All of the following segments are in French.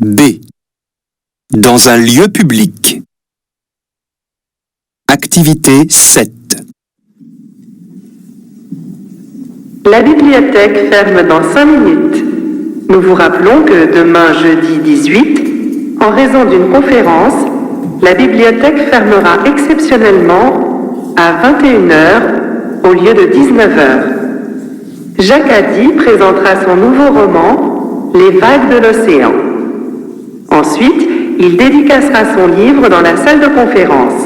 B. Dans un lieu public. Activité 7. La bibliothèque ferme dans 5 minutes. Nous vous rappelons que demain, jeudi 18, en raison d'une conférence, la bibliothèque fermera exceptionnellement à 21h au lieu de 19h. Jacques Haddy présentera son nouveau roman « Les vagues de l'océan ». Ensuite, il dédicacera son livre dans la salle de conférence.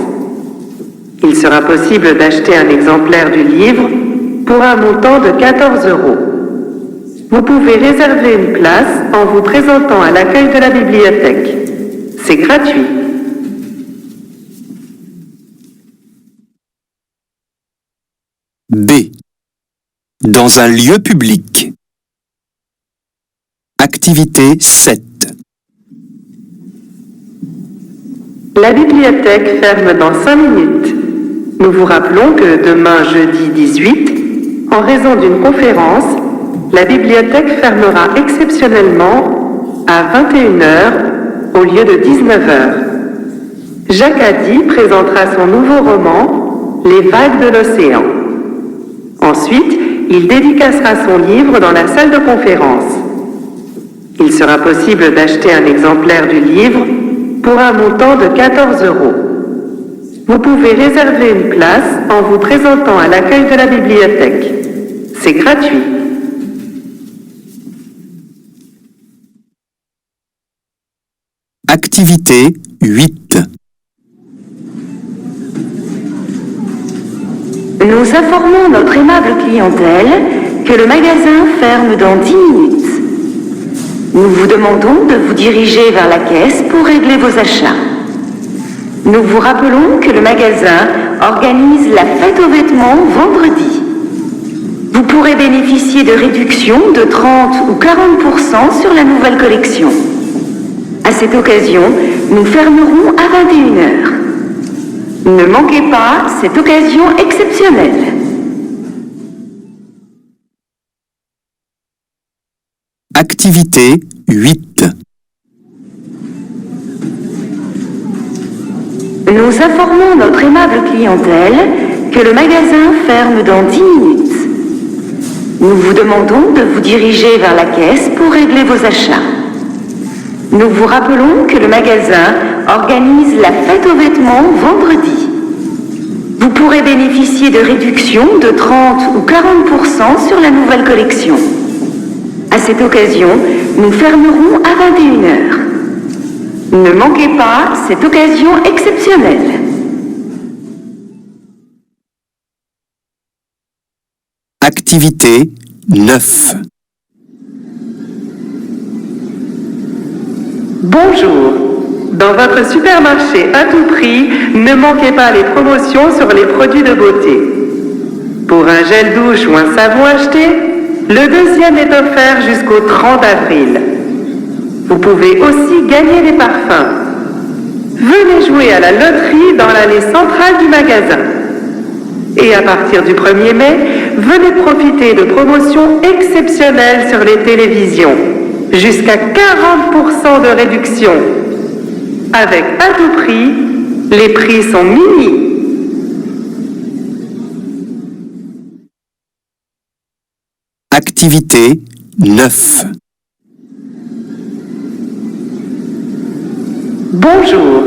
Il sera possible d'acheter un exemplaire du livre pour un montant de 14 €. Vous pouvez réserver une place en vous présentant à l'accueil de la bibliothèque. C'est gratuit. B. Dans un lieu public. Activité 7. La bibliothèque ferme dans 5 minutes. Nous vous rappelons que demain, jeudi 18, en raison d'une conférence, la bibliothèque fermera exceptionnellement à 21h au lieu de 19h. Jacques Haddy présentera son nouveau roman « Les vagues de l'océan ». Ensuite, il dédicacera son livre dans la salle de conférence. Il sera possible d'acheter un exemplaire du livre pour un montant de 14 €. Vous pouvez réserver une place en vous présentant à l'accueil de la bibliothèque. C'est gratuit. Activité 8. Nous informons notre aimable clientèle que le magasin ferme dans 10 minutes. Nous vous demandons de vous diriger vers la caisse pour régler vos achats. Nous vous rappelons que le magasin organise la fête aux vêtements vendredi. Vous pourrez bénéficier de réductions de 30 ou 40% sur la nouvelle collection. À cette occasion, nous fermerons à 21h. Ne manquez pas cette occasion exceptionnelle. Activité 8. Nous informons notre aimable clientèle que le magasin ferme dans 10 minutes. Nous vous demandons de vous diriger vers la caisse pour régler vos achats. Nous vous rappelons que le magasin organise la fête aux vêtements vendredi. Vous pourrez bénéficier de réductions de 30 ou 40% sur la nouvelle collection. À cette occasion, nous fermerons à 21h. Ne manquez pas cette occasion exceptionnelle. Activité 9. Bonjour. Dans votre supermarché à tout prix, ne manquez pas les promotions sur les produits de beauté. Pour un gel douche ou un savon acheté, le deuxième est offert jusqu'au 30 avril. Vous pouvez aussi gagner des parfums. Venez jouer à la loterie dans l'allée centrale du magasin. Et à partir du 1er mai, venez profiter de promotions exceptionnelles sur les télévisions. Jusqu'à 40% de réduction. Avec à tout prix, les prix sont mini. Activité 9. Bonjour.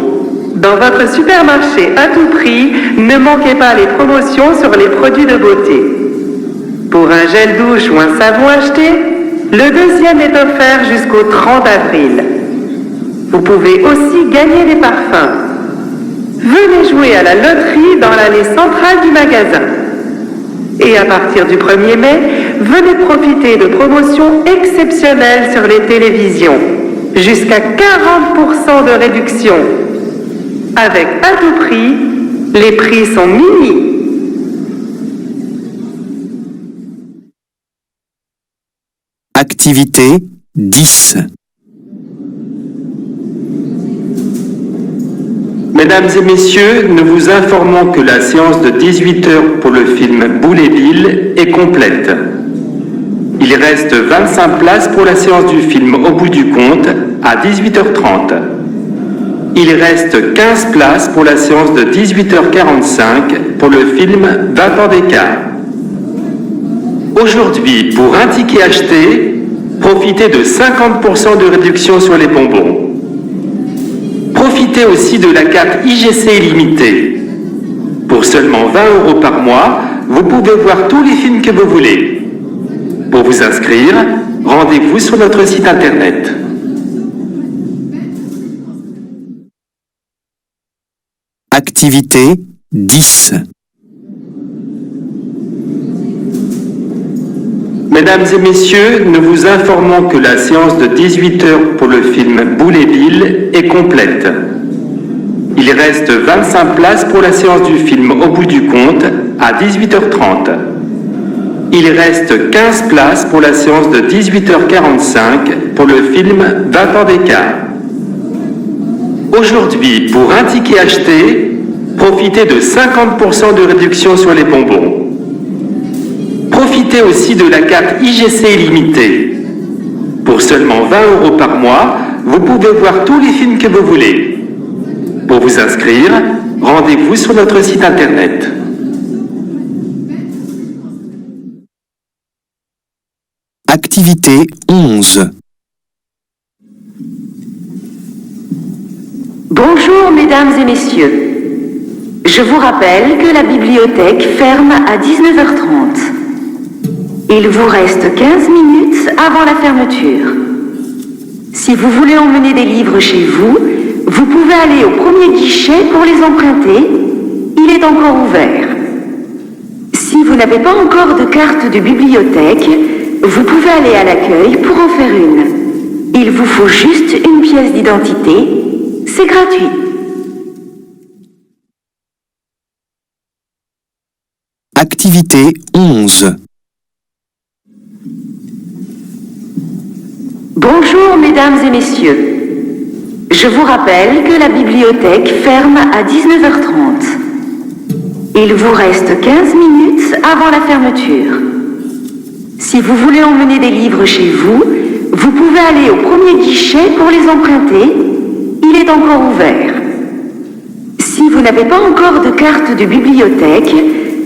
Dans votre supermarché à tout prix, ne manquez pas les promotions sur les produits de beauté. Pour un gel douche ou un savon acheté, le deuxième est offert jusqu'au 30 avril. Vous pouvez aussi gagner des parfums. Venez jouer à la loterie dans l'allée centrale du magasin. Et à partir du 1er mai, venez profiter de promotions exceptionnelles sur les télévisions. Jusqu'à 40% de réduction. Avec à tout prix, les prix sont mini. Activité 10. Mesdames et messieurs, nous vous informons que la séance de 18h pour le film Boule et Bill est complète. Il reste 25 places pour la séance du film Au bout du compte à 18h30. Il reste 15 places pour la séance de 18h45 pour le film 20 ans d'écart. Aujourd'hui, pour un ticket acheté, profitez de 50% de réduction sur les bonbons. Profitez aussi de la carte IGC illimitée. Pour seulement 20 € par mois, vous pouvez voir tous les films que vous voulez. Pour vous inscrire, rendez-vous sur notre site internet. Activité 10. Mesdames et messieurs, nous vous informons que la séance de 18h pour le film Boule et Bill est complète. Il reste 25 places pour la séance du film Au bout du compte à 18h30. Il reste 15 places pour la séance de 18h45 pour le film 20 ans d'écart. Aujourd'hui, pour un ticket acheté, profitez de 50% de réduction sur les bonbons. Profitez aussi de la carte IGC illimitée. Pour seulement 20 € par mois, vous pouvez voir tous les films que vous voulez. Pour vous inscrire, rendez-vous sur notre site internet. Activité 11. Bonjour mesdames et messieurs. Je vous rappelle que la bibliothèque ferme à 19h30. Il vous reste 15 minutes avant la fermeture. Si vous voulez emmener des livres chez vous, vous pouvez aller au premier guichet pour les emprunter. Il est encore ouvert. Si vous n'avez pas encore de carte de bibliothèque, vous pouvez aller à l'accueil pour en faire une. Il vous faut juste une pièce d'identité. C'est gratuit. Activité 11. Bonjour mesdames et messieurs. Je vous rappelle que la bibliothèque ferme à 19h30. Il vous reste 15 minutes avant la fermeture. Si vous voulez emmener des livres chez vous, vous pouvez aller au premier guichet pour les emprunter. Il est encore ouvert. Si vous n'avez pas encore de carte de bibliothèque,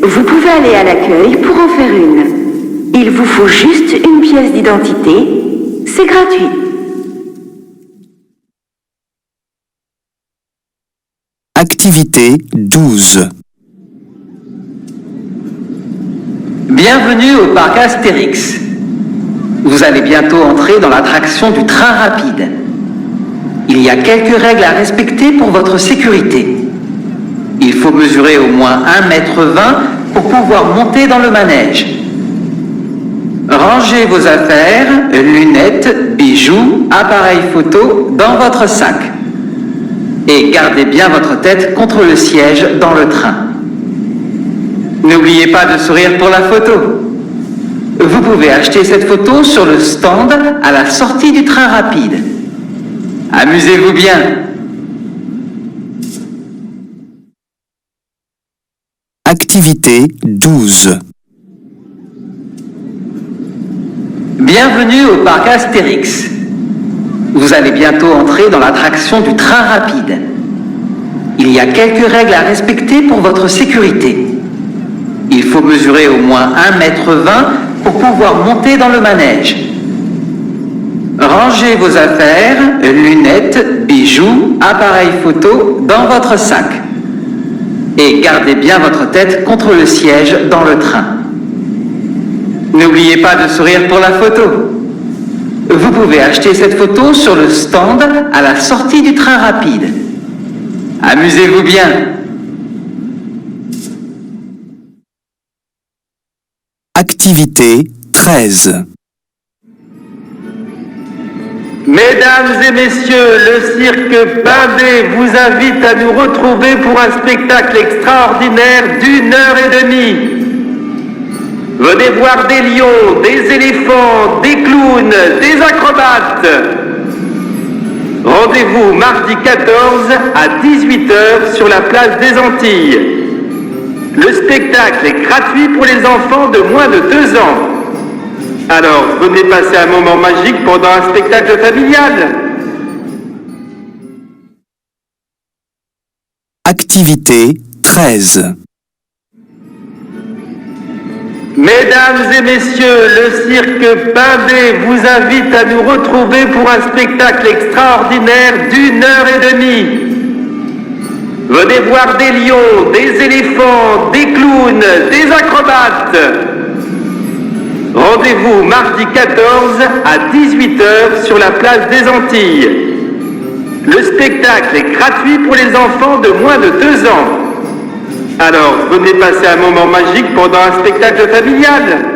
vous pouvez aller à l'accueil pour en faire une. Il vous faut juste une pièce d'identité. C'est gratuit. Activité 12. Bienvenue au parc Astérix. Vous allez bientôt entrer dans l'attraction du train rapide. Il y a quelques règles à respecter pour votre sécurité. Il faut mesurer au moins 1,20 m pour pouvoir monter dans le manège. Rangez vos affaires, lunettes, bijoux, appareils photo dans votre sac. Et gardez bien votre tête contre le siège dans le train. N'oubliez pas de sourire pour la photo. Vous pouvez acheter cette photo sur le stand à la sortie du train rapide. Amusez-vous bien. Activité 12. Bienvenue au parc Astérix. Vous allez bientôt entrer dans l'attraction du train rapide. Il y a quelques règles à respecter pour votre sécurité. Il faut mesurer au moins 1,20 m pour pouvoir monter dans le manège. Rangez vos affaires, lunettes, bijoux, appareils photo dans votre sac. Et gardez bien votre tête contre le siège dans le train. N'oubliez pas de sourire pour la photo. Vous pouvez acheter cette photo sur le stand à la sortie du train rapide. Amusez-vous bien. Activité 13. Mesdames et messieurs, le cirque Pimbé vous invite à nous retrouver pour un spectacle extraordinaire d'1h30. Venez voir des lions, des éléphants, des clowns, des acrobates. Rendez-vous mardi 14 à 18h sur la place des Antilles. Le spectacle est gratuit pour les enfants de moins de 2 ans. Alors, venez passer un moment magique pendant un spectacle familial. Activité 13. Mesdames et messieurs, le cirque Pimbé vous invite à nous retrouver pour un spectacle extraordinaire d'1h30. Venez voir des lions, des éléphants, des clowns, des acrobates. Rendez-vous mardi 14 à 18h sur la place des Antilles. Le spectacle est gratuit pour les enfants de moins de 2 ans. Alors, venez passer un moment magique pendant un spectacle familial.